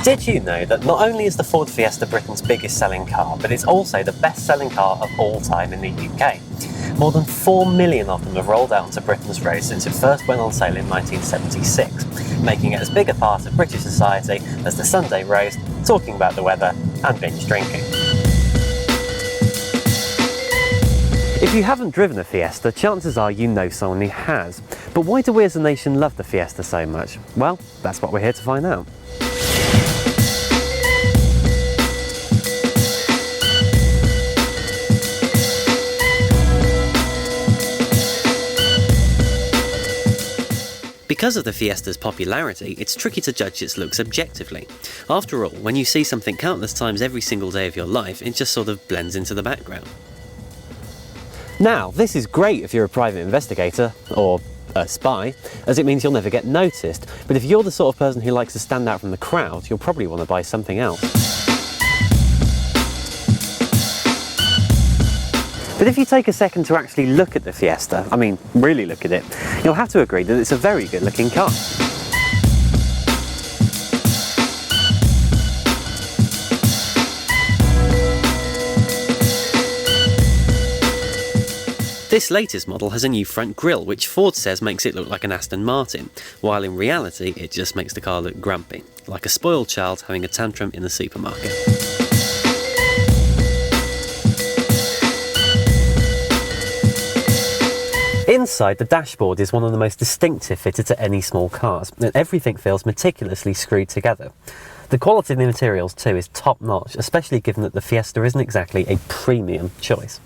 Did you know that not only is the Ford Fiesta Britain's biggest selling car, but it's also the best selling car of all time in the UK? More than 4 million of them have rolled out onto Britain's roads since it first went on sale in 1976, making it as big a part of British society as the Sunday roast, talking about the weather and binge drinking. If you haven't driven a Fiesta, chances are you know someone who has. But why do we as a nation love the Fiesta so much? Well, that's what we're here to find out. Because of the Fiesta's popularity, it's tricky to judge its looks objectively. After all, when you see something countless times every single day of your life, it just sort of blends into the background. Now, this is great if you're a private investigator, or a spy, as it means you'll never get noticed. But if you're the sort of person who likes to stand out from the crowd, you'll probably want to buy something else. But if you take a second to actually look at the Fiesta, I mean, really look at it, you'll have to agree that it's a very good looking car. This latest model has a new front grille, which Ford says makes it look like an Aston Martin, while in reality it just makes the car look grumpy, like a spoiled child having a tantrum in the supermarket. Inside, the dashboard is one of the most distinctive fitted to any small cars, and everything feels meticulously screwed together. The quality of the materials too is top notch, especially given that the Fiesta isn't exactly a premium choice.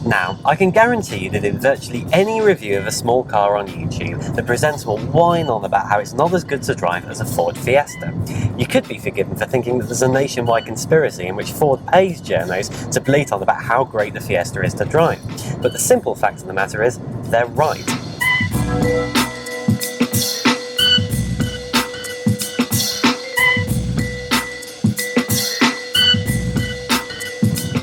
Now, I can guarantee you that in virtually any review of a small car on YouTube, the presenter will whine on about how it's not as good to drive as a Ford Fiesta. You could be forgiven for thinking that there's a nationwide conspiracy in which Ford pays journos to bleat on about how great the Fiesta is to drive. But the simple fact of the matter is, they're right.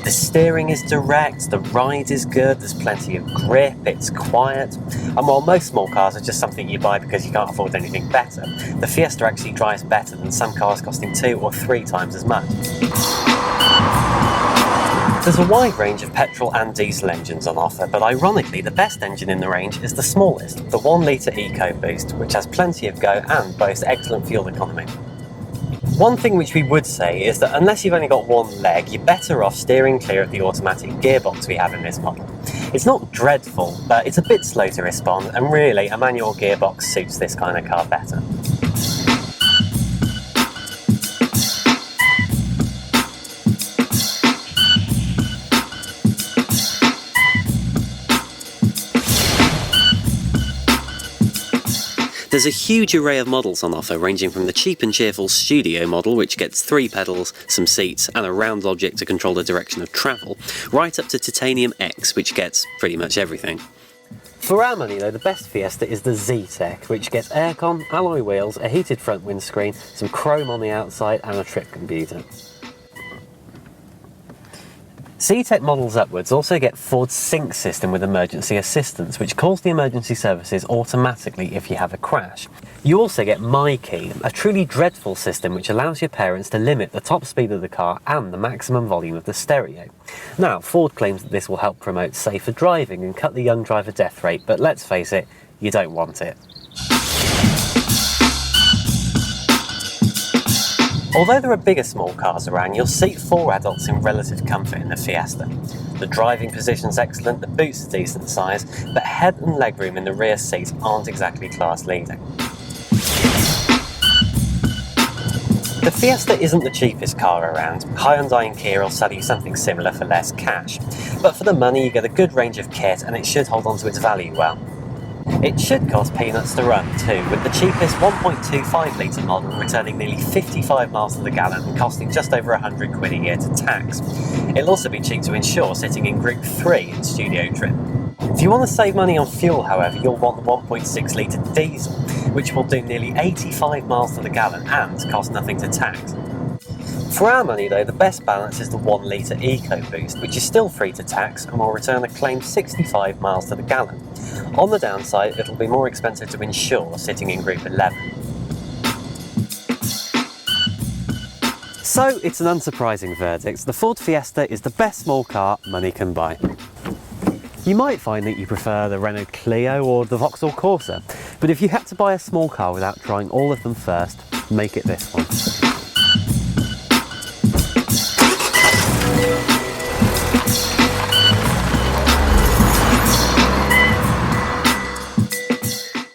The steering is direct, the ride is good, there's plenty of grip, it's quiet. And while most small cars are just something you buy because you can't afford anything better, the Fiesta actually drives better than some cars costing 2 or 3 times as much. There's a wide range of petrol and diesel engines on offer, but ironically the best engine in the range is the smallest, the 1 litre EcoBoost, which has plenty of go and boasts excellent fuel economy. One thing which we would say is that unless you've only got one leg, you're better off steering clear of the automatic gearbox we have in this model. It's not dreadful, but it's a bit slow to respond, and really a manual gearbox suits this kind of car better. There's a huge array of models on offer, ranging from the cheap and cheerful Studio model, which gets 3 pedals, some seats and a round object to control the direction of travel, right up to Titanium X, which gets pretty much everything. For our money though, the best Fiesta is the Z-Tech, which gets aircon, alloy wheels, a heated front windscreen, some chrome on the outside and a trip computer. Z-Tech models upwards also get Ford's Sync system with emergency assistance, which calls the emergency services automatically if you have a crash. You also get My Key, a truly dreadful system which allows your parents to limit the top speed of the car and the maximum volume of the stereo. Now, Ford claims that this will help promote safer driving and cut the young driver death rate, but let's face it, you don't want it. Although there are bigger small cars around, you'll seat 4 adults in relative comfort in the Fiesta. The driving position's excellent, the boot's a decent size, but head and legroom in the rear seats aren't exactly class leading. The Fiesta isn't the cheapest car around. Hyundai and Kia will sell you something similar for less cash. But for the money you get a good range of kit and it should hold on to its value well. It should cost peanuts to run too, with the cheapest 1.25 litre model returning nearly 55 miles to the gallon and costing just over £100 a year to tax. It'll also be cheap to insure, sitting in Group 3 in studio trim. If you want to save money on fuel, however, you'll want the 1.6 litre diesel, which will do nearly 85 miles to the gallon and cost nothing to tax. For our money though, the best balance is the 1 litre EcoBoost, which is still free to tax and will return a claimed 65 miles to the gallon. On the downside, it'll be more expensive to insure sitting in Group 11. So it's an unsurprising verdict. The Ford Fiesta is the best small car money can buy. You might find that you prefer the Renault Clio or the Vauxhall Corsa, but if you had to buy a small car without trying all of them first, make it this one.